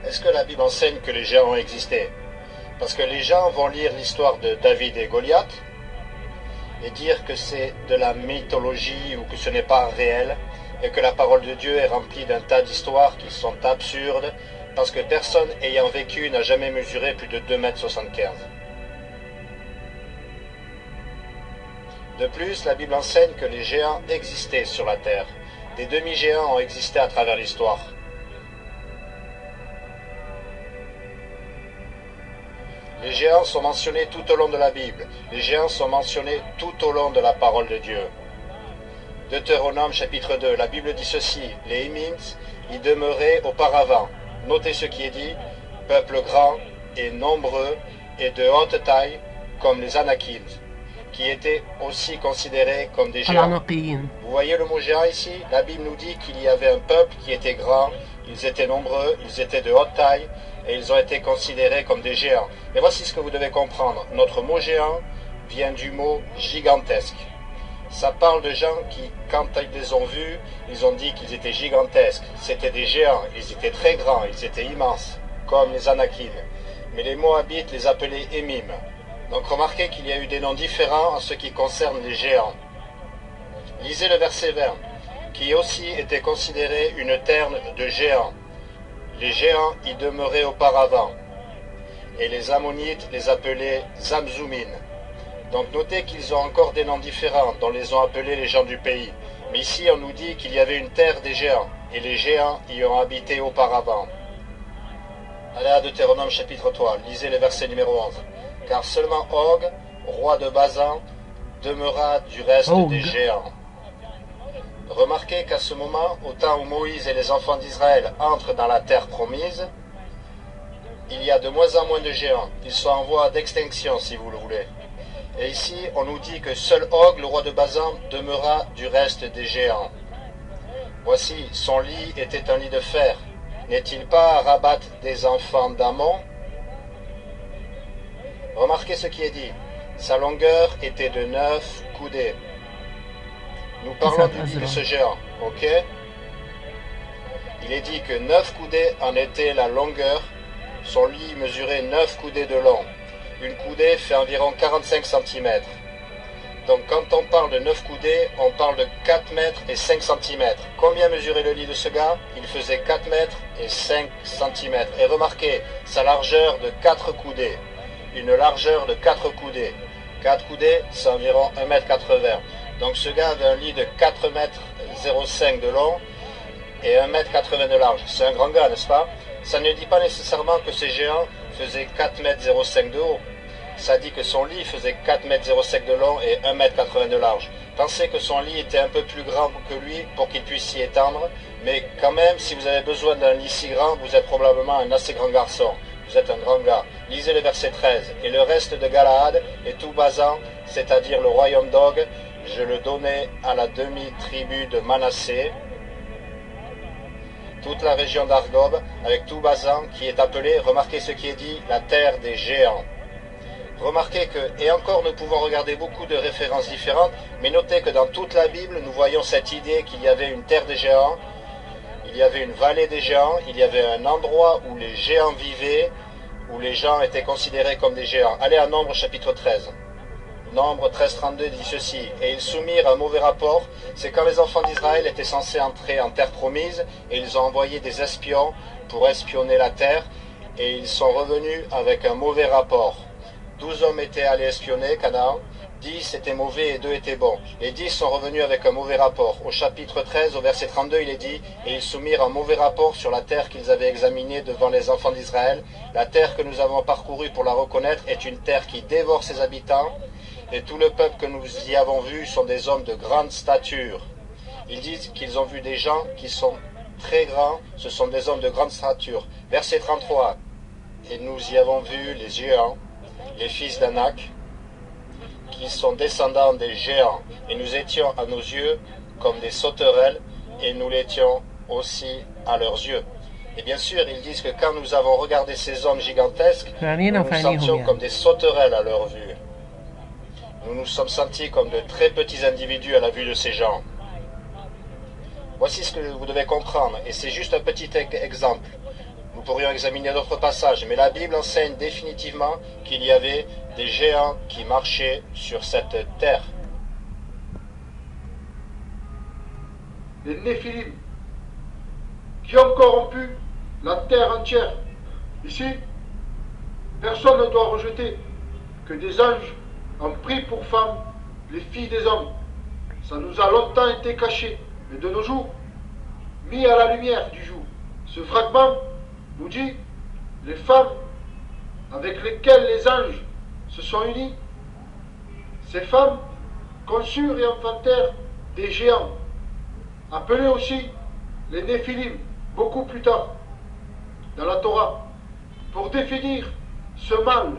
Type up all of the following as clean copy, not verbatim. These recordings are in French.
Est-ce que la Bible enseigne que les géants ont existé? Parce que les gens vont lire l'histoire de David et Goliath et dire que c'est de la mythologie ou que ce n'est pas réel et que la parole de Dieu est remplie d'un tas d'histoires qui sont absurdes parce que personne ayant vécu n'a jamais mesuré plus de 2,75 m. De plus, la Bible enseigne que les géants existaient sur la terre. Des demi-géants ont existé à travers l'histoire. Les géants sont mentionnés tout au long de la Bible. Les géants sont mentionnés tout au long de la parole de Dieu. Deutéronome chapitre 2, la Bible dit ceci: les Hémims y demeuraient auparavant. Notez ce qui est dit: peuple grand et nombreux et de haute taille comme les Anakim, qui étaient aussi considérés comme des géants. Vous voyez le mot géant ici? La Bible nous dit qu'il y avait un peuple qui était grand, ils étaient nombreux, ils étaient de haute taille, et ils ont été considérés comme des géants. Mais voici ce que vous devez comprendre. Notre mot géant vient du mot gigantesque. Ça parle de gens qui, quand ils les ont vus, ils ont dit qu'ils étaient gigantesques. C'était des géants, ils étaient très grands, ils étaient immenses, comme les Anakim. Mais les Moabites les appelaient Émim. Donc remarquez qu'il y a eu des noms différents en ce qui concerne les géants. Lisez le verset 20, qui aussi était considéré une terre de géants. Les géants y demeuraient auparavant, et les Ammonites les appelaient Zamzoumin. Donc notez qu'ils ont encore des noms différents dont les ont appelés les gens du pays. Mais ici on nous dit qu'il y avait une terre des géants, et les géants y ont habité auparavant. Allez à Deutéronome chapitre 3, lisez le verset numéro 11. Car seulement Og, roi de Basan, demeura du reste des géants. Remarquez qu'à ce moment, au temps où Moïse et les enfants d'Israël entrent dans la terre promise, il y a de moins en moins de géants. Ils sont en voie d'extinction, si vous le voulez. Et ici, on nous dit que seul Og, le roi de Basan, demeura du reste des géants. Voici, son lit était un lit de fer. N'est-il pas à Rabat des enfants d'Ammon? Remarquez ce qui est dit. Sa longueur était de 9 coudées. Nous parlons du lit de ce géant, ok? Il est dit que 9 coudées en était la longueur. Son lit mesurait 9 coudées de long. Une coudée fait environ 45 cm. Donc quand on parle de 9 coudées, on parle de 4 mètres et 5 cm. Combien mesurait le lit de ce gars? Il faisait 4 mètres et 5 cm. Et remarquez, sa largeur de 4 coudées. Une largeur de 4 coudées. 4 coudées, c'est environ 1,80 m. Donc ce gars avait un lit de 4,05 m de long et 1,80 m de large. C'est un grand gars, n'est-ce pas? Ça ne dit pas nécessairement que ces géants faisaient 4,05 m de haut. Ça dit que son lit faisait 4,05 m de long et 1,80 m de large. Pensez que son lit était un peu plus grand que lui pour qu'il puisse s'y étendre, mais quand même, si vous avez besoin d'un lit si grand, vous êtes probablement un assez grand garçon. Vous êtes un grand gars. Lisez le verset 13. Et le reste de Galaad et tout Basan, c'est-à-dire le royaume d'Og, je le donnai à la demi-tribu de Manassé, toute la région d'Argob, avec tout Basan, qui est appelé, remarquez ce qui est dit, la terre des géants. Remarquez que, et encore nous pouvons regarder beaucoup de références différentes, mais notez que dans toute la Bible, nous voyons cette idée qu'il y avait une terre des géants, il y avait une vallée des géants, il y avait un endroit où les géants vivaient, où les gens étaient considérés comme des géants. Allez à Nombre chapitre 13. Nombre 13-32 dit ceci: et ils soumirent un mauvais rapport. C'est quand les enfants d'Israël étaient censés entrer en terre promise, et ils ont envoyé des espions pour espionner la terre, et ils sont revenus avec un mauvais rapport. 12 hommes étaient allés espionner Canaan, 10 étaient mauvais et 2 étaient bons. Les 10 sont revenus avec un mauvais rapport. Au chapitre 13, au verset 32, il est dit: et ils soumirent un mauvais rapport sur la terre qu'ils avaient examinée devant les enfants d'Israël. La terre que nous avons parcourue pour la reconnaître est une terre qui dévore ses habitants, et tout le peuple que nous y avons vu sont des hommes de grande stature. Ils disent qu'ils ont vu des gens qui sont très grands, ce sont des hommes de grande stature. Verset 33, et nous y avons vu les géants, les fils d'Anak, qui sont descendants des géants, et nous étions à nos yeux comme des sauterelles, et nous l'étions aussi à leurs yeux. Et bien sûr, ils disent que quand nous avons regardé ces hommes gigantesques, nous nous sentions comme des sauterelles à leur vue. Nous nous sommes sentis comme de très petits individus à la vue de ces gens. Voici ce que vous devez comprendre, et c'est juste un petit exemple. Nous pourrions examiner d'autres passages, mais la Bible enseigne définitivement qu'il y avait des géants qui marchaient sur cette terre. Les Néphilim, qui ont corrompu la terre entière. Ici, personne ne doit rejeter que des anges ont pris pour femmes les filles des hommes. Ça nous a longtemps été caché, mais de nos jours, mis à la lumière du jour. Ce fragment nous dit les femmes avec lesquelles les anges se sont unis. Ces femmes conçurent et enfantèrent des géants, appelés aussi les Néphilim, beaucoup plus tard, dans la Torah, pour définir ce mal,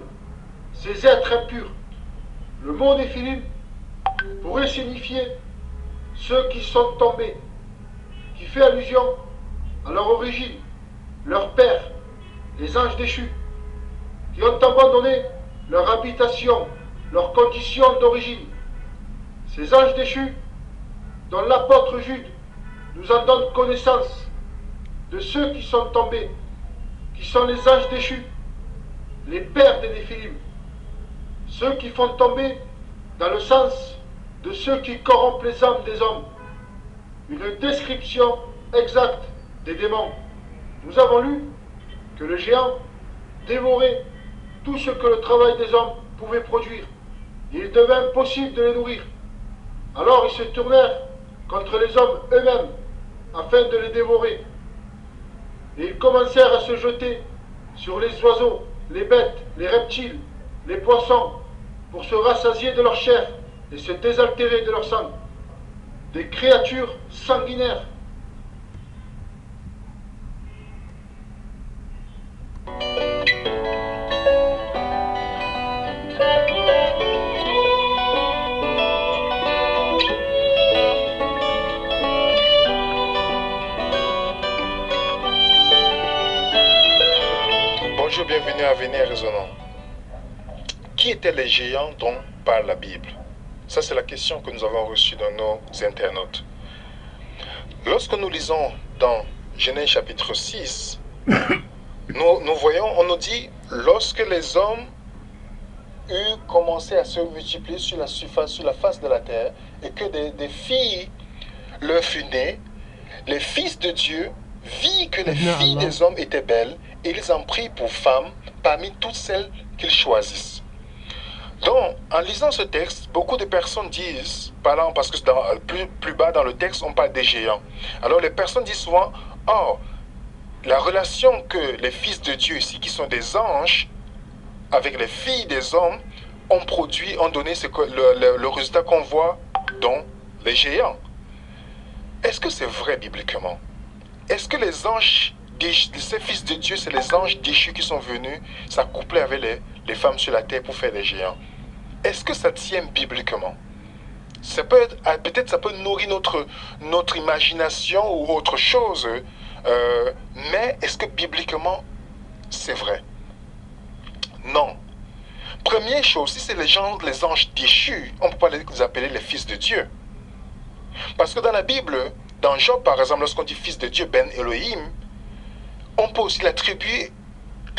ces êtres impurs. Le mot Néphilim pourrait signifier ceux qui sont tombés, qui fait allusion à leur origine, leur père, les anges déchus, qui ont abandonné leur habitation, leur condition d'origine. Ces anges déchus, dont l'apôtre Jude nous en donne connaissance, de ceux qui sont tombés, qui sont les anges déchus, les pères des Néphilim, ceux qui font tomber dans le sens de ceux qui corrompent les âmes des hommes. Une description exacte des démons. Nous avons lu que le géant dévorait tout ce que le travail des hommes pouvait produire. Il devint impossible de les nourrir. Alors ils se tournèrent contre les hommes eux-mêmes afin de les dévorer. Et ils commencèrent à se jeter sur les oiseaux, les bêtes, les reptiles, les poissons, pour se rassasier de leur chair et se désaltérer de leur sang. Des créatures sanguinaires. Bonjour, bienvenue à Avenir Résonnant. Qui étaient les géants dont parle la Bible? Ça, c'est la question que nous avons reçue dans nos internautes. Lorsque nous lisons dans Genèse chapitre 6, nous voyons, on nous dit, lorsque les hommes eurent commencé à se multiplier sur la surface, sur la face de la terre, et que des filles leur furent nées, les fils de Dieu virent que les filles des hommes étaient belles, et ils en prirent pour femmes parmi toutes celles qu'ils choisissent. Donc, en lisant ce texte, beaucoup de personnes disent, parce que plus bas dans le texte, on parle des géants. Alors, les personnes disent souvent, oh, la relation que les fils de Dieu ici, qui sont des anges, avec les filles des hommes, ont donné le résultat qu'on voit dans les géants. Est-ce que c'est vrai bibliquement? Est-ce que les anges, ces fils de Dieu, c'est les anges déchus qui sont venus s'accoupler avec les femmes sur la terre pour faire des géants? Est-ce que ça tient bibliquement? Peut-être ça peut nourrir notre imagination ou autre chose, mais est-ce que bibliquement c'est vrai? Non. Première chose, si c'est les anges déchus, on ne peut pas les appeler les fils de Dieu. Parce que dans la Bible, dans Job par exemple, lorsqu'on dit fils de Dieu, Ben Elohim, on peut aussi l'attribuer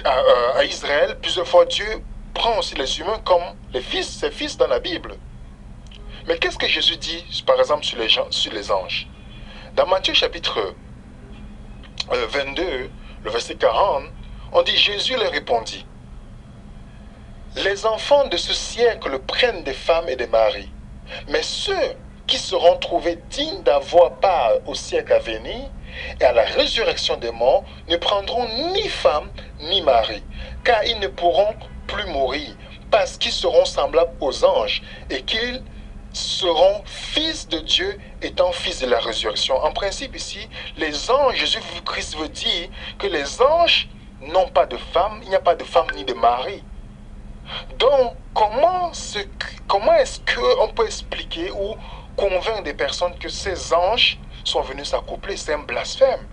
à Israël. Plusieurs fois, Dieu prend aussi les humains comme ses fils dans la Bible. Mais qu'est-ce que Jésus dit, par exemple, sur les anges? Dans Matthieu chapitre 22, le verset 40, on dit, Jésus leur répondit, les enfants de ce siècle prennent des femmes et des maris, mais ceux qui seront trouvés dignes d'avoir part au siècle à venir et à la résurrection des morts ne prendront ni femme ni mari, car ils ne pourront plus mourir, parce qu'ils seront semblables aux anges et qu'ils seront fils de Dieu étant fils de la résurrection. En principe ici, les anges, Jésus-Christ veut dire que les anges n'ont pas de femme, il n'y a pas de femme ni de mari. Donc, comment est-ce qu'on peut expliquer ou convaincre des personnes que ces anges sont venus s'accoupler? C'est un blasphème.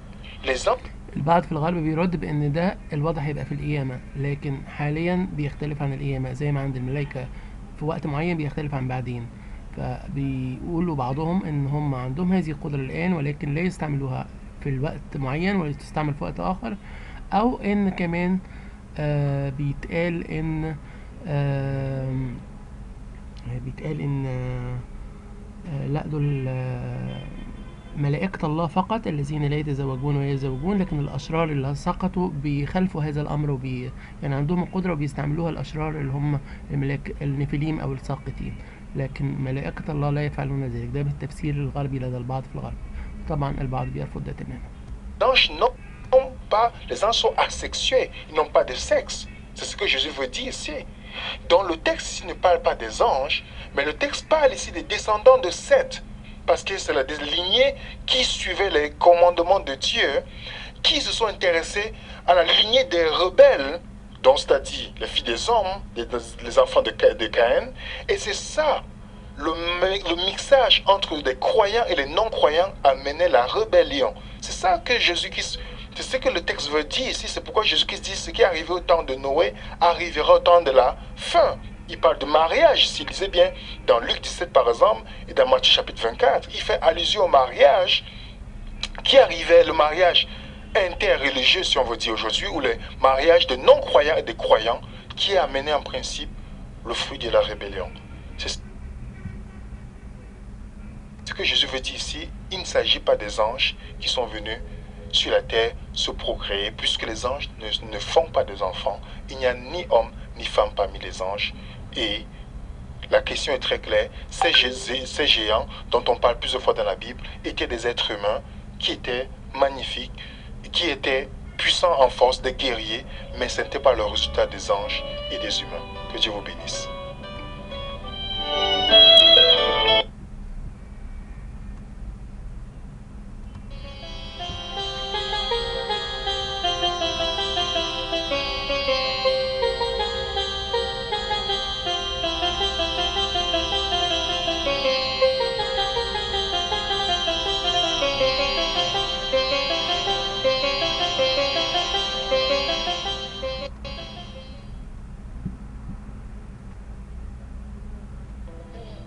Les anges... البعض في الغرب بيرد بان ده الوضع هيبقى في القيامه، لكن حاليا بيختلف عن القيامه. زي ما عند الملائكه في وقت معين بيختلف عن بعدين، فبيقولوا بعضهم ان هم عندهم هذه القدره الان ولكن لا يستعملوها في الوقت معين ولا تستعمل في وقت اخر، او ان كمان بيتقال ان بيتقال ان لا دول ملائكة الله فقط الذين لا يتزوجون ولا يتزوجون، لكن الأشرار اللي سقطوا بيخالفوا هذا الأمر يعني عندهم القدرة وبيستعملوها الأشرار اللي هم النفليم أو الساقطين، لكن ملائكة الله لا يفعلون ذلك. ده بالتفسير الغربي لدى البعض في الغرب، طبعا البعض بيرفض ده تماما. Les anges sont asexués, ils n'ont pas de sexe. C'est ce que Jésus veut dire ici. Donc le texte ici ne parle pas des anges, mais le texte parle ici des descendants de Seth, parce que c'est la lignée qui suivait les commandements de Dieu, qui se sont intéressés à la lignée des rebelles, donc c'est-à-dire les filles des hommes, les enfants de Caïn, et c'est ça, le mixage entre les croyants et les non-croyants a mené la rébellion. C'est ça que Jésus-Christ... C'est ce que le texte veut dire ici. C'est pourquoi Jésus-Christ dit ce qui est arrivé au temps de Noé arrivera au temps de la fin. Il parle de mariage ici. Lisez bien dans Luc 17 par exemple et dans Matthieu chapitre 24. Il fait allusion au mariage qui arrivait, le mariage interreligieux si on veut dire aujourd'hui, ou le mariage de non-croyants et de croyants qui a amené en principe le fruit de la rébellion. C'est ce que Jésus veut dire ici. Il ne s'agit pas des anges qui sont venus sur la terre se procréer, puisque les anges ne font pas des enfants. Il n'y a ni homme ni femme parmi les anges. Et la question est très claire. Ces géants dont on parle plusieurs fois dans la Bible étaient des êtres humains qui étaient magnifiques, qui étaient puissants en force, des guerriers, mais ce n'était pas le résultat des anges et des humains. Que Dieu vous bénisse.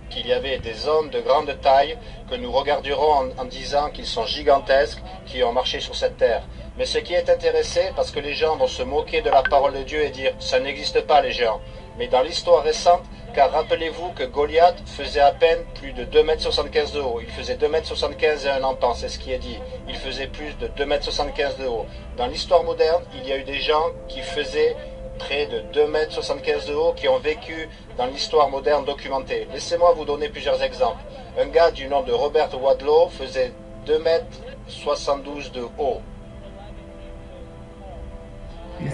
Qu'il y avait des hommes de grande taille que nous regarderons en disant qu'ils sont gigantesques, qui ont marché sur cette terre. Mais ce qui est intéressant, parce que les gens vont se moquer de la parole de Dieu et dire « ça n'existe pas les géants ». Mais dans l'histoire récente, car rappelez-vous que Goliath faisait à peine plus de 2,75 m de haut. Il faisait 2,75 m et un empan, c'est ce qui est dit. Il faisait plus de 2,75 m de haut. Dans l'histoire moderne, il y a eu des gens qui faisaient près de 2,75 m de haut, qui ont vécu dans l'histoire moderne documentée. Laissez-moi vous donner plusieurs exemples. Un gars du nom de Robert Wadlow faisait 2,72 m de haut.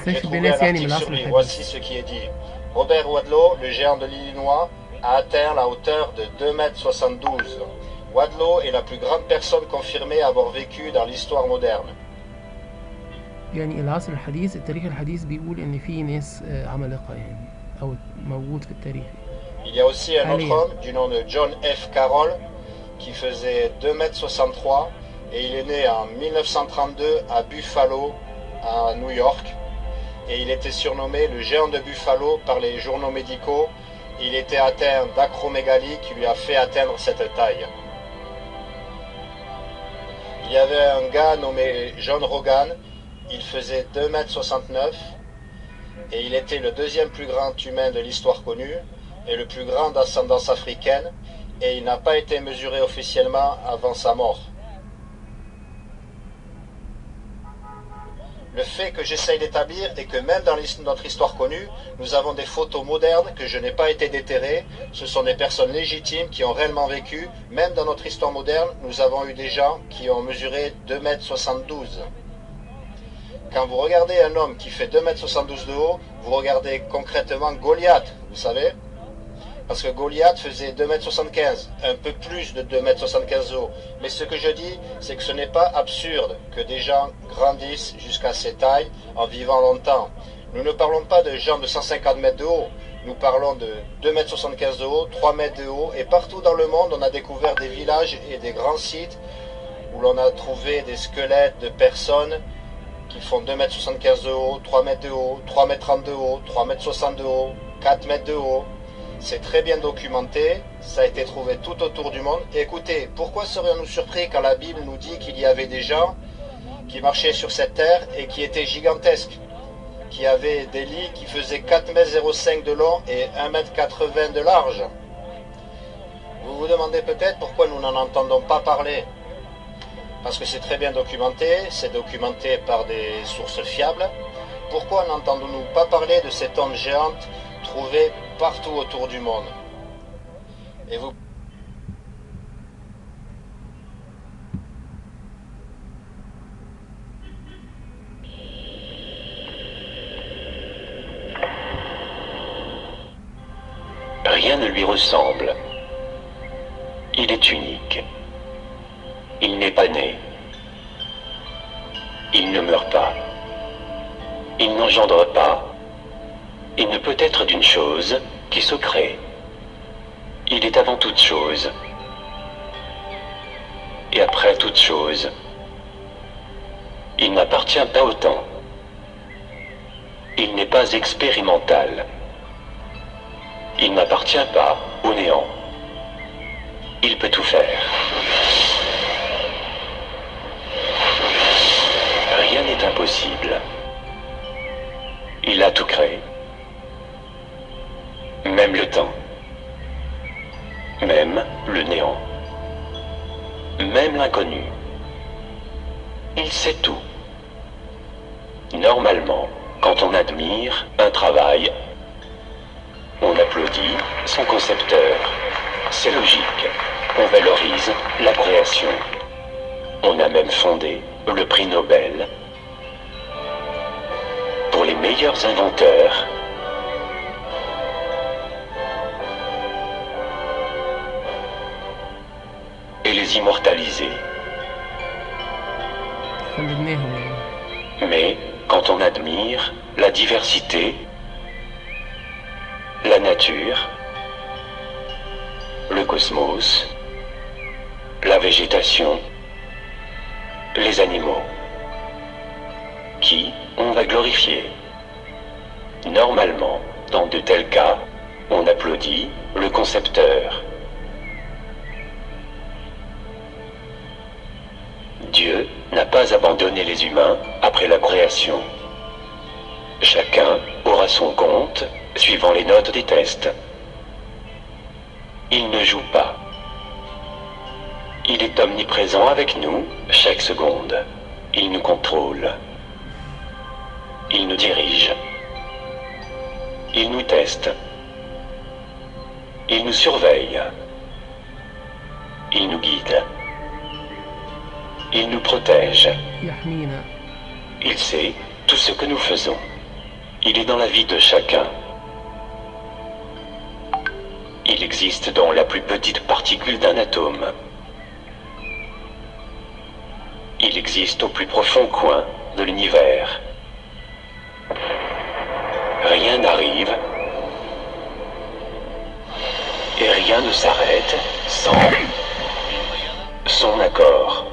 J'ai trouvé un article sur lui. Voici ce qui est dit. Robert Wadlow, le géant de l'Illinois, a atteint la hauteur de 2,72 m. Wadlow est la plus grande personne confirmée à avoir vécu dans l'histoire moderne. يعني العصر الحديث، التاريخ الحديث بيقول ان في ناس عمالقه يعني او موجود في التاريخ. Il y a aussi un autre homme du nom de John F. Carroll qui faisait 2,63 m et il est né en 1932 à Buffalo, à New York. Et il était surnommé le géant de Buffalo par les journaux médicaux. Il était atteint d'acromégalie qui lui a fait atteindre cette taille. Il y avait un gars nommé John Rogan. Il faisait 2,69 m et il était le deuxième plus grand humain de l'histoire connue et le plus grand d'ascendance africaine, et il n'a pas été mesuré officiellement avant sa mort. Le fait que j'essaye d'établir est que même dans notre histoire connue, nous avons des photos modernes que je n'ai pas été déterré. Ce sont des personnes légitimes qui ont réellement vécu. Même dans notre histoire moderne, nous avons eu des gens qui ont mesuré 2,72 m. Quand vous regardez un homme qui fait 2,72 m de haut, vous regardez concrètement Goliath, vous savez? Parce que Goliath faisait 2,75 m, un peu plus de 2,75 m de haut. Mais ce que je dis, c'est que ce n'est pas absurde que des gens grandissent jusqu'à ces tailles en vivant longtemps. Nous ne parlons pas de gens de 150 mètres de haut. Nous parlons de 2,75 m de haut, 3 mètres de haut. Et partout dans le monde, on a découvert des villages et des grands sites où l'on a trouvé des squelettes de personnes qui font 2,75 m de haut, 3 mètres de haut, 3,30 m de haut, 3,60 m de haut, 4 mètres de haut. C'est très bien documenté, ça a été trouvé tout autour du monde. Et écoutez, pourquoi serions-nous surpris quand la Bible nous dit qu'il y avait des gens qui marchaient sur cette terre et qui étaient gigantesques, qui avaient des lits qui faisaient 4,05 m de long et 1,80 m de large. Vous vous demandez peut-être pourquoi nous n'en entendons pas parler. Parce que c'est très bien documenté, c'est documenté par des sources fiables. Pourquoi n'entendons-nous pas parler de cette onde géante trouvée partout autour du monde? Et vous... Rien ne lui ressemble. Il est unique. Il n'est pas né. Il ne meurt pas. Il n'engendre pas. Il ne peut être d'une chose qui se crée. Il est avant toute chose. Et après toute chose. Il n'appartient pas au temps. Il n'est pas expérimental. Il n'appartient pas au néant. Il peut tout faire. Rien n'est impossible. Il a tout créé. Même le temps. Même le néant. Même l'inconnu. Il sait tout. Normalement, quand on admire un travail, on applaudit son concepteur. C'est logique. On valorise la création. On a même fondé le prix Nobel pour les meilleurs inventeurs. Et les immortaliser. خلدناهم يعني. Mais quand on admire la diversité, la nature, le cosmos, la végétation, les animaux, qui on va glorifier. Normalement, dans de tels cas, on applaudit le concepteur. Dieu n'a pas abandonné les humains après la création. Chacun aura son compte suivant les notes des tests. Il ne joue pas. Il est omniprésent avec nous chaque seconde. Il nous contrôle. Il nous dirige. Il nous teste. Il nous surveille. Il nous guide. Il nous protège. يحمينا. Il sait tout ce que nous faisons. Il est dans la vie de chacun. Il existe dans la plus petite particule d'un atome. Il existe au plus profond coin de l'univers. Rien n'arrive et rien ne s'arrête sans son accord.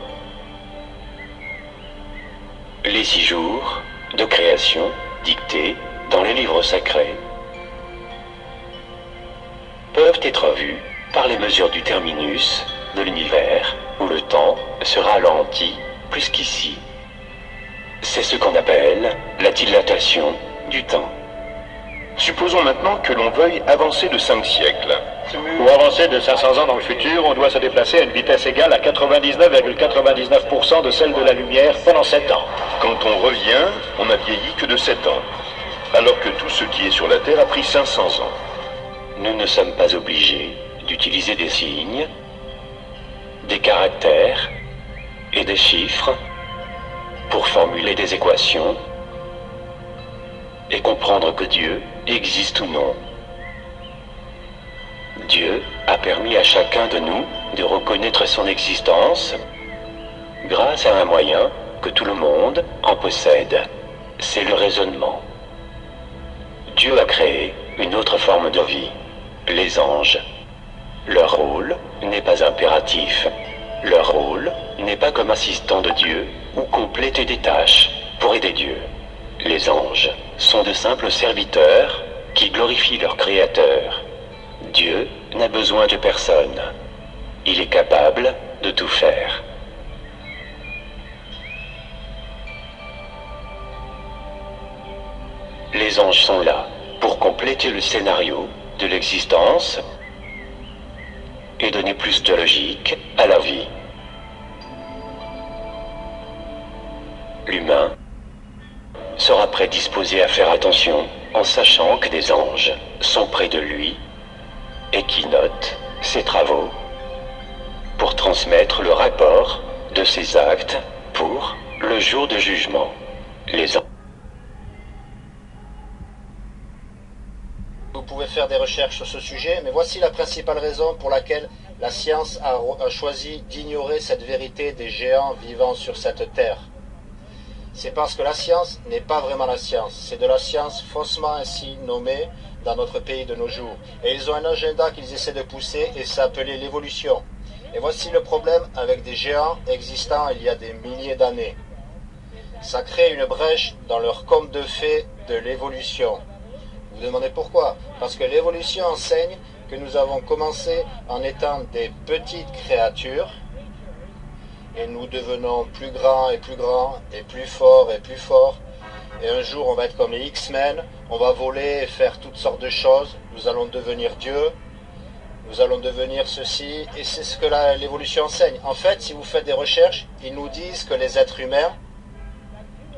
Les 6 jours de création dictés dans les livres sacrés peuvent être vus par les mesures du terminus de l'univers où le temps se ralentit plus qu'ici. C'est ce qu'on appelle la dilatation du temps. Supposons maintenant que l'on veuille avancer de 5 siècles. Pour avancer de 500 ans dans le futur, on doit se déplacer à une vitesse égale à 99,99% de celle de la lumière pendant 7 ans. Quand on revient, on n'a vieilli que de 7 ans, alors que tout ce qui est sur la Terre a pris 500 ans. Nous ne sommes pas obligés d'utiliser des signes, des caractères et des chiffres pour formuler des équations et comprendre que Dieu existe ou non. Dieu a permis à chacun de nous de reconnaître son existence grâce à un moyen que tout le monde en possède. C'est le raisonnement. Dieu a créé une autre forme de vie, les anges. Leur rôle n'est pas impératif. Leur rôle n'est pas comme assistant de Dieu ou compléter des tâches pour aider Dieu. Les anges sont de simples serviteurs qui glorifient leur Créateur. Dieu n'a besoin de personne. Il est capable de tout faire. Les anges sont là pour compléter le scénario de l'existence et donner plus de logique à la vie. L'humain sera prédisposé à faire attention en sachant que des anges sont près de lui et qui notent ses travaux pour transmettre le rapport de ses actes pour le jour de jugement. Les anges. Vous pouvez faire des recherches sur ce sujet, mais voici la principale raison pour laquelle la science a choisi d'ignorer cette vérité des géants vivant sur cette terre. C'est parce que la science n'est pas vraiment la science, c'est de la science faussement ainsi nommée dans notre pays de nos jours. Et ils ont un agenda qu'ils essaient de pousser et s'appeler l'évolution. Et voici le problème avec des géants existants il y a des milliers d'années. Ça crée une brèche dans leur conte de fées de l'évolution. Vous vous demandez pourquoi? Parce que l'évolution enseigne que nous avons commencé en étant des petites créatures et nous devenons plus grands et plus grands et plus forts et plus forts. Et un jour on va être comme les X-Men, on va voler et faire toutes sortes de choses, nous allons devenir Dieu, nous allons devenir ceci, et c'est ce que l'évolution enseigne. En fait, si vous faites des recherches, ils nous disent que les êtres humains,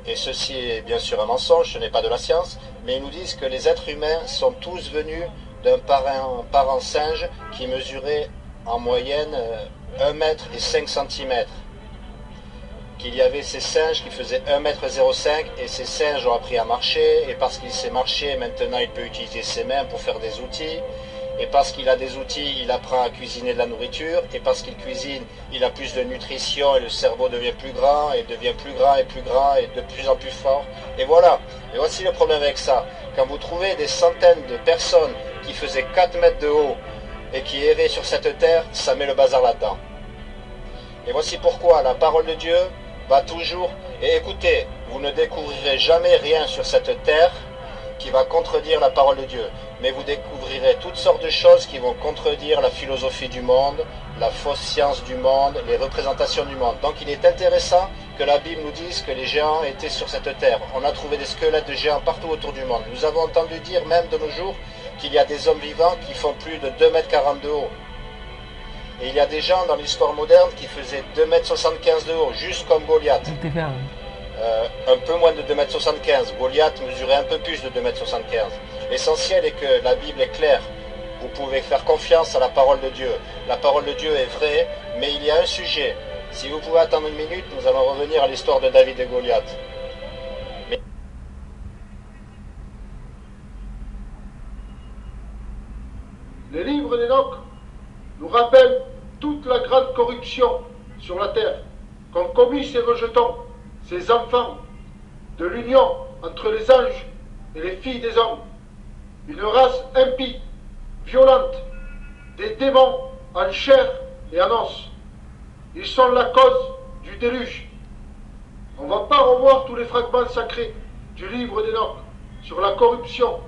et ceci est bien sûr un mensonge, ce n'est pas de la science, mais ils nous disent que les êtres humains sont tous venus d'un parent singe qui mesurait en moyenne 1 mètre et 5 cm. Qu'il y avait ces singes qui faisaient 1,05 m et ces singes ont appris à marcher, et parce qu'il sait marcher, maintenant il peut utiliser ses mains pour faire des outils, et parce qu'il a des outils, il apprend à cuisiner de la nourriture, et parce qu'il cuisine, il a plus de nutrition et le cerveau devient plus grand, et devient plus grand et plus grand et de plus en plus fort. Et voilà. Et voici le problème avec ça. Quand vous trouvez des centaines de personnes qui faisaient 4 mètres de haut et qui erraient sur cette terre, ça met le bazar là-dedans. Et voici pourquoi la parole de Dieu va toujours, et écoutez, vous ne découvrirez jamais rien sur cette terre qui va contredire la parole de Dieu, mais vous découvrirez toutes sortes de choses qui vont contredire la philosophie du monde, la fausse science du monde, les représentations du monde. Donc il est intéressant que la Bible nous dise que les géants étaient sur cette terre. On a trouvé des squelettes de géants partout autour du monde. Nous avons entendu dire même de nos jours qu'il y a des hommes vivants qui font plus de 2,40 m de haut. Et il y a des gens dans l'histoire moderne qui faisaient 2,75 m de haut, juste comme Goliath. Un peu moins de 2,75 m. Goliath mesurait un peu plus de 2,75 m. L'essentiel est que la Bible est claire. Vous pouvez faire confiance à la parole de Dieu. La parole de Dieu est vraie, mais il y a un sujet. Si vous pouvez attendre une minute, nous allons revenir à l'histoire de David et Goliath. Les livres d'Enoch nous rappellent toute la grande corruption sur la terre qu'ont commis ces rejetons, ces enfants de l'union entre les anges et les filles des hommes. Une race impie, violente, des démons en chair et en os. Ils sont la cause du déluge. On ne va pas revoir tous les fragments sacrés du livre d'Enoch sur la corruption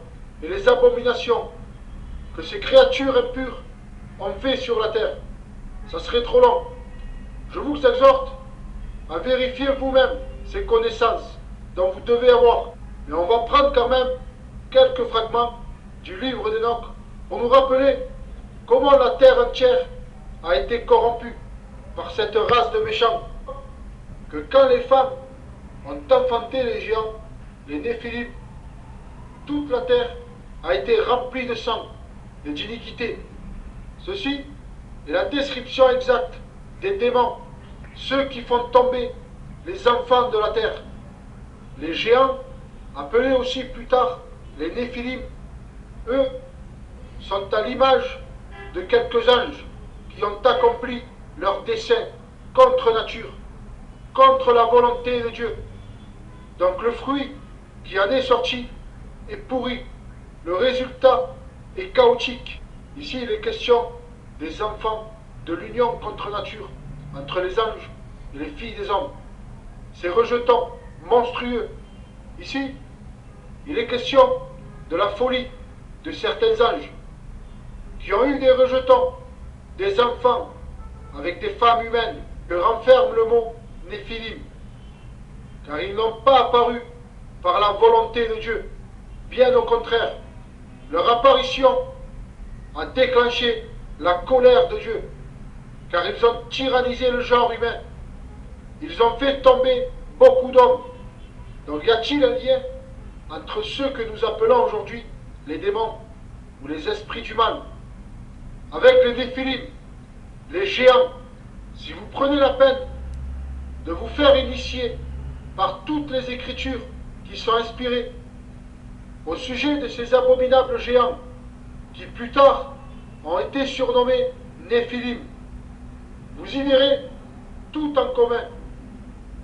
et les abominations que ces créatures impures ont fait sur la terre. Ça serait trop long. Je vous exhorte à vérifier vous-même ces connaissances dont vous devez avoir. Mais on va prendre quand même quelques fragments du livre d'Enoch pour nous rappeler comment la terre entière a été corrompue par cette race de méchants. Que quand les femmes ont enfanté les géants, les Néphilim, toute la terre a été remplie de sang et d'iniquité. Ceci est la description exacte des démons, ceux qui font tomber les enfants de la terre. Les géants, appelés aussi plus tard les Néphilim, eux, sont à l'image de quelques anges qui ont accompli leur dessein contre nature, contre la volonté de Dieu. Donc le fruit qui en est sorti est pourri. Le résultat est chaotique. Ici, il est question des enfants de l'union contre nature, entre les anges et les filles des hommes. Ces rejetons monstrueux. Ici, il est question de la folie de certains anges qui ont eu des rejetons, des enfants avec des femmes humaines que renferme le mot Néphilim, car ils n'ont pas apparu par la volonté de Dieu, Bien au contraire, leur apparition a déclenché la colère de Dieu, car ils ont tyrannisé le genre humain. Ils ont fait tomber beaucoup d'hommes. Donc y a-t-il un lien entre ceux que nous appelons aujourd'hui les démons ou les esprits du mal, avec les Néphilim, les géants? Si vous prenez la peine de vous faire initier par toutes les écritures qui sont inspirées au sujet de ces abominables géants qui plus tard ont été surnommés Néphilim, vous y verrez tout en commun.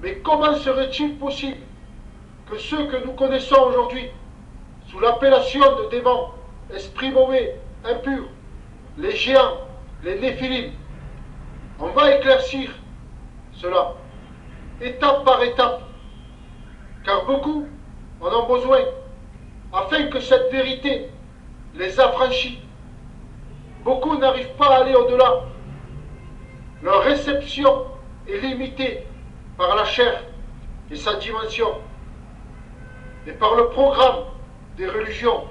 Mais comment serait-il possible que ceux que nous connaissons aujourd'hui sous l'appellation de démons, esprits mauvais, impurs, les géants, les Néphilim, on va éclaircir cela, étape par étape, car beaucoup en ont besoin, afin que cette vérité les affranchisse. Beaucoup n'arrivent pas à aller au-delà. Leur réception est limitée par la chair et sa dimension, et par le programme des religions.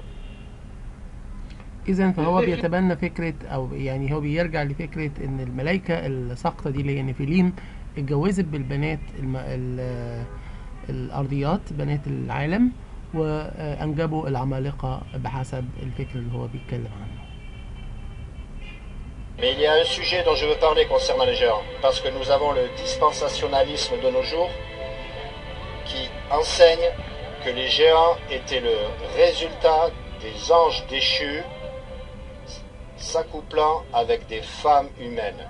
اذا فهو بيتبنى فكره، او يعني هو بيرجع لفكره ان الملائكه الساقطه دي اللي هي نفيليم اتجوزت بالبنات الارضيات، بنات العالم، وانجبوا العمالقه بحسب الفكر اللي هو بيتكلم عنه. Mais il y a un sujet dont je veux parler concernant les géants, parce que nous avons le dispensationalisme de nos jours qui enseigne que les géants étaient le résultat des anges déchus s'accouplant avec des femmes humaines.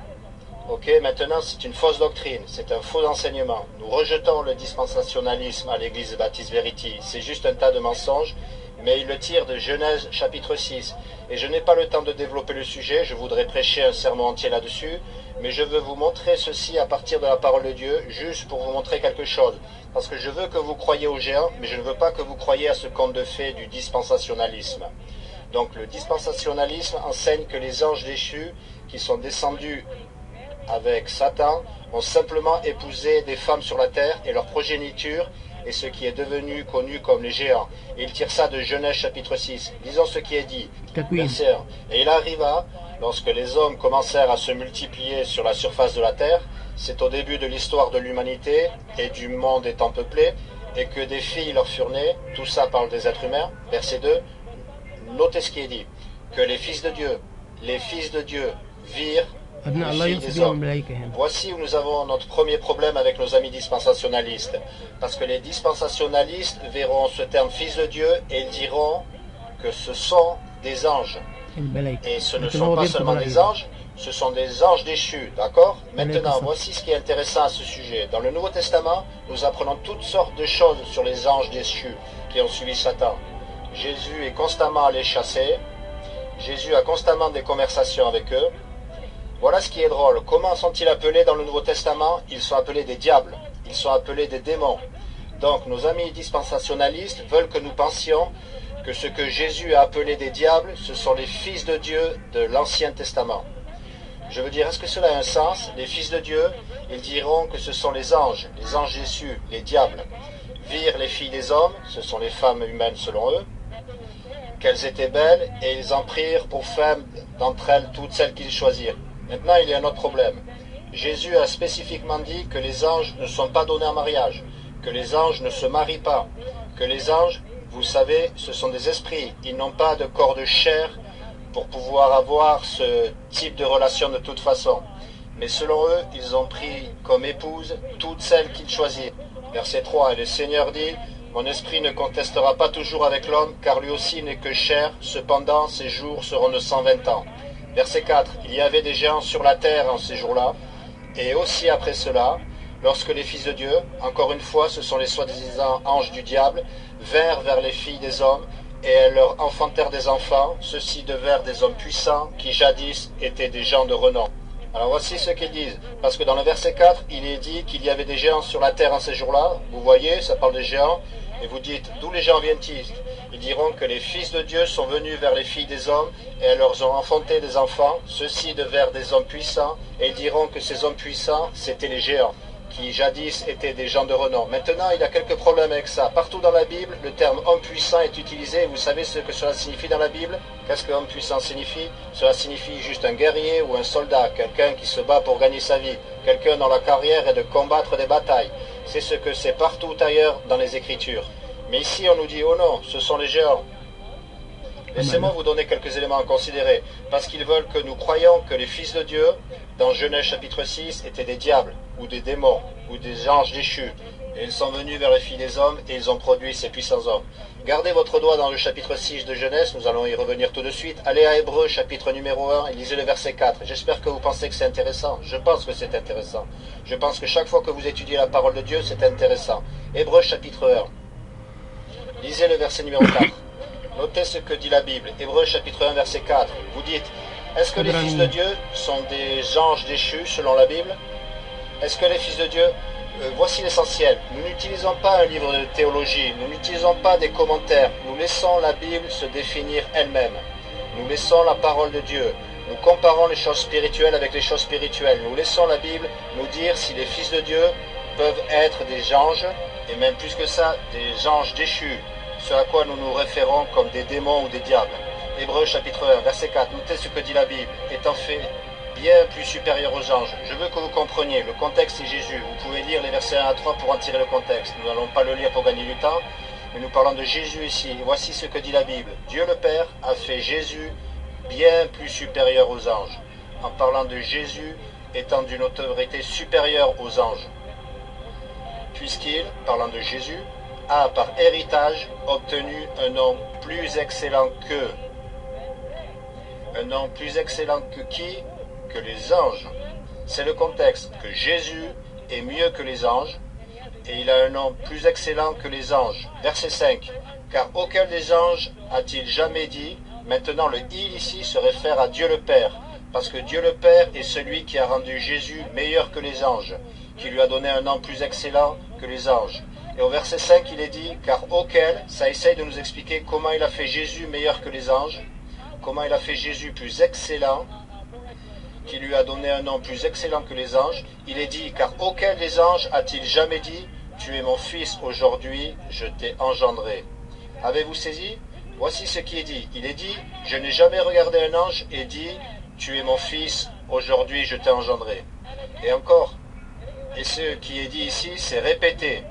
Ok, maintenant c'est une fausse doctrine, c'est un faux enseignement. Nous rejetons le dispensationalisme à l'église baptiste Verity. C'est juste un tas de mensonges, mais il le tire de Genèse chapitre 6. Et je n'ai pas le temps de développer le sujet, je voudrais prêcher un sermon entier là-dessus, mais je veux vous montrer ceci à partir de la parole de Dieu, juste pour vous montrer quelque chose. Parce que je veux que vous croyiez aux géants, mais je ne veux pas que vous croyiez à ce conte de fées du dispensationalisme. Donc le dispensationalisme enseigne que les anges déchus qui sont descendus avec Satan ont simplement épousé des femmes sur la terre et leur progéniture est ce qui est devenu connu comme les géants. Et il tire ça de Genèse chapitre 6. Disons ce qui est dit. Verset 1. Et il arriva, lorsque les hommes commencèrent à se multiplier sur la surface de la terre, c'est au début de l'histoire de l'humanité et du monde étant peuplé, et que des filles leur furent nées, tout ça parle des êtres humains. Verset 2. Notez ce qui est dit, que les fils de Dieu virent أبناء الله les filles يقصد des بهم hommes. الملائكة هنا. Voici où nous avons notre premier problème avec nos amis dispensationalistes. Parce que les dispensationalistes verront ce terme fils de Dieu et ils diront que ce sont des anges. الملائكة. Et ce ne لكن sont هو pas بيرفض seulement رأيه. des anges, ce sont des anges déchus, d'accord? Maintenant, D'accord. voici ce qui est intéressant à ce sujet. Dans le Nouveau Testament, nous apprenons toutes sortes de choses sur les anges déchus qui ont suivi Satan. Jésus est constamment allé chasser. Jésus a constamment des conversations avec eux. Voilà ce qui est drôle. Comment sont-ils appelés dans le Nouveau Testament? Ils sont appelés des diables. Ils sont appelés des démons. Donc nos amis dispensationalistes veulent que nous pensions que ce que Jésus a appelé des diables, ce sont les fils de Dieu de l'Ancien Testament. Je veux dire, est-ce que cela a un sens? Les fils de Dieu, ils diront que ce sont les anges déchus, les diables. Virent les filles des hommes, ce sont les femmes humaines selon eux, qu'elles étaient belles, et ils en prirent pour femmes d'entre elles toutes celles qu'ils choisirent. Maintenant, il y a un autre problème. Jésus a spécifiquement dit que les anges ne sont pas donnés en mariage, que les anges ne se marient pas, que les anges, vous savez, ce sont des esprits. Ils n'ont pas de corps de chair pour pouvoir avoir ce type de relation de toute façon. Mais selon eux, ils ont pris comme épouse toutes celles qu'ils choisirent. Verset 3, et le Seigneur dit, « Mon esprit ne contestera pas toujours avec l'homme, car lui aussi n'est que chair, cependant ses jours seront de 120 ans. » Verset 4, il y avait des géants sur la terre en ces jours-là, et aussi après cela, lorsque les fils de Dieu, encore une fois, ce sont les soi-disant anges du diable, vinrent vers les filles des hommes, et elles leur enfantèrent des enfants, ceux-ci devinrent des hommes puissants, qui jadis étaient des gens de renom. Alors voici ce qu'ils disent, parce que dans le verset 4, il est dit qu'il y avait des géants sur la terre en ces jours-là, vous voyez, ça parle des géants, et vous dites, d'où les gens viennent-ils? Ils diront que les fils de Dieu sont venus vers les filles des hommes, et elles leur ont enfanté des enfants, ceux-ci devinrent des hommes puissants, et ils diront que ces hommes puissants, c'étaient les géants. qui jadis étaient des gens de renom. Maintenant, il y a quelques problèmes avec ça. Partout dans la Bible, le terme homme puissant est utilisé. Vous savez ce que cela signifie dans la Bible? Qu'est-ce que homme puissant signifie? Cela signifie juste un guerrier ou un soldat, quelqu'un qui se bat pour gagner sa vie, quelqu'un dont la carrière est de combattre des batailles. C'est ce que c'est partout ailleurs dans les Écritures. Mais ici, on nous dit, oh non, ce sont les géants. Laissez-moi vous donner quelques éléments à considérer, parce qu'ils veulent que nous croyions que les fils de Dieu, dans Genèse chapitre 6, étaient des diables, ou des démons, ou des anges déchus. Et ils sont venus vers les filles des hommes, et ils ont produit ces puissants hommes. Gardez votre doigt dans le chapitre 6 de Genèse, nous allons y revenir tout de suite. Allez à Hébreux, chapitre numéro 1, et lisez le verset 4. J'espère que vous pensez que c'est intéressant. Je pense que c'est intéressant. Je pense que chaque fois que vous étudiez la parole de Dieu, c'est intéressant. Hébreux, chapitre 1. Lisez le verset numéro 4. Notez ce que dit la Bible. Hébreux chapitre 1 verset 4. Vous dites, est-ce que les fils de Dieu sont des anges déchus selon la Bible? Est-ce que les fils de Dieu... voici l'essentiel. Nous n'utilisons pas un livre de théologie. Nous n'utilisons pas des commentaires. Nous laissons la Bible se définir elle-même. Nous laissons la parole de Dieu. Nous comparons les choses spirituelles avec les choses spirituelles. Nous laissons la Bible nous dire si les fils de Dieu peuvent être des anges, et même plus que ça, des anges déchus. Ce à quoi nous nous référons comme des démons ou des diables. Hébreux chapitre 1, verset 4, notez ce que dit la Bible, étant fait bien plus supérieur aux anges. Je veux que vous compreniez, le contexte est Jésus. Vous pouvez lire les versets 1 à 3 pour en tirer le contexte. Nous n'allons pas le lire pour gagner du temps, mais nous parlons de Jésus ici. Voici ce que dit la Bible. Dieu le Père a fait Jésus bien plus supérieur aux anges, en parlant de Jésus étant d'une autorité supérieure aux anges. Puisqu'il, parlant de Jésus, a par héritage obtenu un nom plus excellent que. Un nom plus excellent que qui? Que les anges. C'est le contexte, que Jésus est mieux que les anges, et il a un nom plus excellent que les anges. Verset 5. Car auquel des anges a-t-il jamais dit? Maintenant le « il » ici se réfère à Dieu le Père, parce que Dieu le Père est celui qui a rendu Jésus meilleur que les anges, qui lui a donné un nom plus excellent que les anges. Et au verset 5, il est dit, car auquel, ça essaye de nous expliquer comment il a fait Jésus meilleur que les anges, comment il a fait Jésus plus excellent, qui lui a donné un nom plus excellent que les anges. Il est dit, car auquel des anges a-t-il jamais dit, tu es mon fils, aujourd'hui je t'ai engendré. Avez-vous saisi? Voici ce qui est dit. Il est dit, je n'ai jamais regardé un ange et dit, tu es mon fils, aujourd'hui je t'ai engendré. Et encore, et ce qui est dit ici, c'est répété.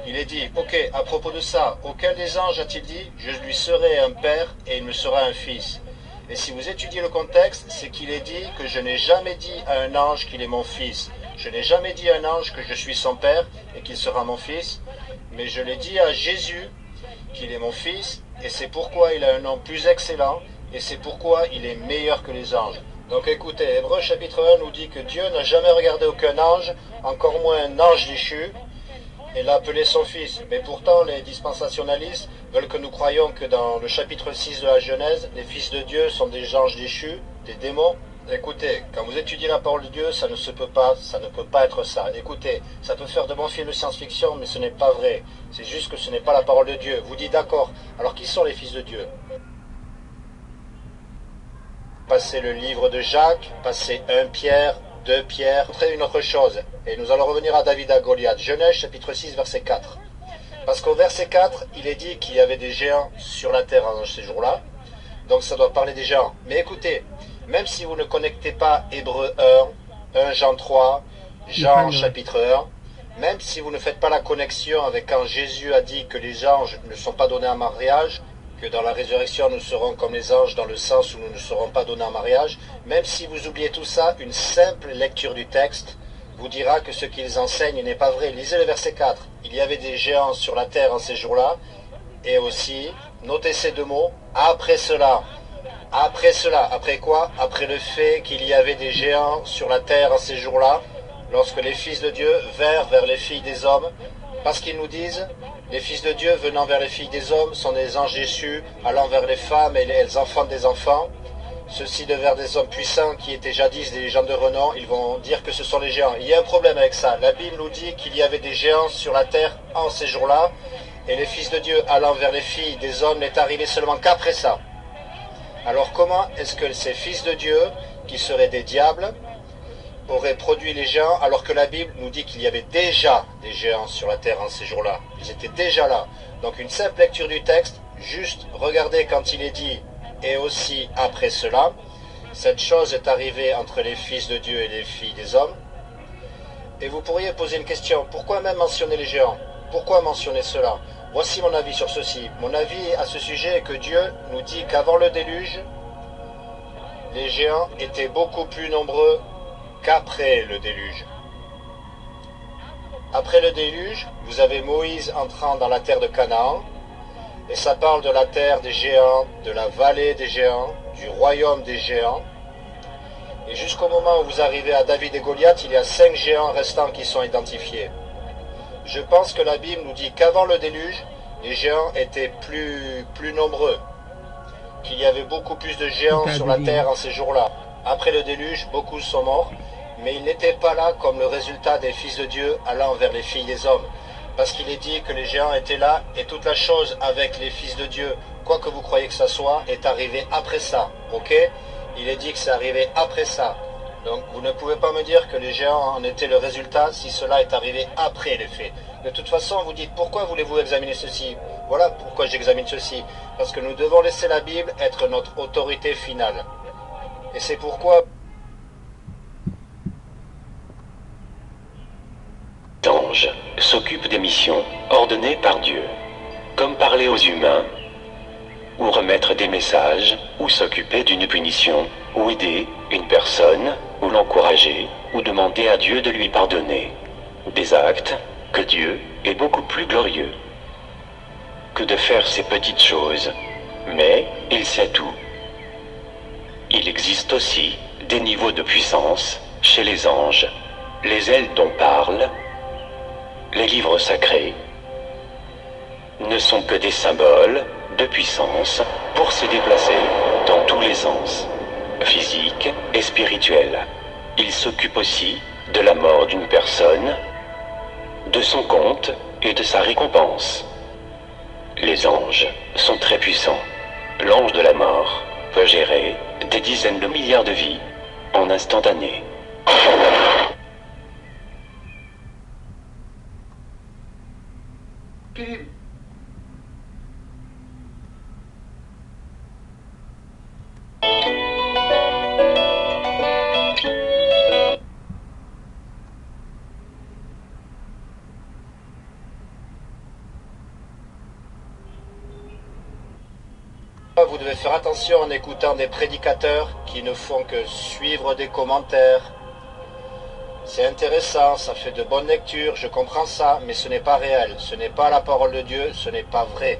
Il est dit, ok, à propos de ça, auquel des anges a-t-il dit, je lui serai un père et il me sera un fils. Et si vous étudiez le contexte, c'est qu'il est dit que je n'ai jamais dit à un ange qu'il est mon fils. Je n'ai jamais dit à un ange que je suis son père et qu'il sera mon fils, mais je l'ai dit à Jésus qu'il est mon fils, et c'est pourquoi il a un nom plus excellent, et c'est pourquoi il est meilleur que les anges. Donc écoutez, Hébreux chapitre 1 nous dit que Dieu n'a jamais regardé aucun ange, encore moins un ange déchu, et l'a appelé son fils. Mais pourtant, les dispensationalistes veulent que nous croyions que dans le chapitre 6 de la Genèse, les fils de Dieu sont des anges déchus, des démons. Écoutez, quand vous étudiez la parole de Dieu, ça ne peut pas être ça. Écoutez, ça peut faire de bons films de science-fiction, mais ce n'est pas vrai. C'est juste que ce n'est pas la parole de Dieu. Vous dites d'accord. Alors qui sont les fils de Dieu? Passez le livre de Jacques, passez 1 Pierre, 2 Pierre, montrez une autre chose. Et nous allons revenir à David à Goliath. Genèse chapitre 6, verset 4. Parce qu'au verset 4, il est dit qu'il y avait des géants sur la terre en ces jours-là. Donc ça doit parler des géants. Mais écoutez, même si vous ne connectez pas Hébreux 1, 1 Jean 3, Jean chapitre 1, même si vous ne faites pas la connexion avec quand Jésus a dit que les anges ne sont pas donnés en mariage, que dans la résurrection nous serons comme les anges dans le sens où nous ne serons pas donnés en mariage, même si vous oubliez tout ça, une simple lecture du texte vous dira que ce qu'ils enseignent n'est pas vrai. Lisez le verset 4. Il y avait des géants sur la terre en ces jours-là, et aussi, notez ces deux mots, après cela. Après cela, après quoi? Après le fait qu'il y avait des géants sur la terre en ces jours-là, lorsque les fils de Dieu vinrent vers les filles des hommes, parce qu'ils nous disent, les fils de Dieu venant vers les filles des hommes sont des anges déchus, allant vers les femmes et les enfants des enfants. Ceux-ci de vers des hommes puissants qui étaient jadis des gens de renom, ils vont dire que ce sont les géants. Il y a un problème avec ça. La Bible nous dit qu'il y avait des géants sur la terre en ces jours-là, et les fils de Dieu allant vers les filles des hommes n'est arrivé seulement qu'après ça. Alors comment est-ce que ces fils de Dieu, qui seraient des diables, aurait produit les géants alors que la Bible nous dit qu'il y avait déjà des géants sur la terre en ces jours-là. Ils étaient déjà là. Donc une simple lecture du texte, juste regardez quand il est dit « et aussi après cela », cette chose est arrivée entre les fils de Dieu et les filles des hommes. Et vous pourriez poser une question, pourquoi même mentionner les géants? Pourquoi mentionner cela? Voici mon avis sur ceci. Mon avis à ce sujet est que Dieu nous dit qu'avant le déluge, les géants étaient beaucoup plus nombreux qu'après le déluge. Après le déluge, vous avez Moïse entrant dans la terre de Canaan, et ça parle de la terre des géants, de la vallée des géants, du royaume des géants. Et jusqu'au moment où vous arrivez à David et Goliath, il y a 5 géants restants qui sont identifiés. Je pense que la Bible nous dit qu'avant le déluge, les géants étaient plus nombreux, qu'il y avait beaucoup plus de géants sur la terre en ces jours-là. Après le déluge, beaucoup sont morts, mais ils n'étaient pas là comme le résultat des fils de Dieu allant vers les filles des hommes. Parce qu'il est dit que les géants étaient là, et toute la chose avec les fils de Dieu, quoi que vous croyez que ça soit, est arrivé après ça, ok? Il est dit que c'est arrivé après ça. Donc vous ne pouvez pas me dire que les géants en étaient le résultat si cela est arrivé après les faits. De toute façon, vous dites pourquoi voulez-vous examiner ceci? Voilà pourquoi j'examine ceci. Parce que nous devons laisser la Bible être notre autorité finale. Et c'est pourquoi... L'ange s'occupe des missions ordonnées par Dieu, comme parler aux humains, ou remettre des messages, ou s'occuper d'une punition, ou aider une personne, ou l'encourager, ou demander à Dieu de lui pardonner. Des actes que Dieu est beaucoup plus glorieux que de faire ces petites choses, mais il sait tout. Il existe aussi des niveaux de puissance chez les anges, les ailes dont parlent les livres sacrés ne sont que des symboles de puissance pour se déplacer dans tous les sens, physiques et spirituels. Il s'occupe aussi de la mort d'une personne, de son compte et de sa récompense. Les anges sont très puissants. L'ange de la mort peut gérer des dizaines de milliards de vies en instantané. Philippe, vous devez faire attention en écoutant des prédicateurs qui ne font que suivre des commentaires. C'est intéressant, ça fait de bonnes lectures, je comprends ça, mais ce n'est pas réel, ce n'est pas la parole de Dieu, ce n'est pas vrai.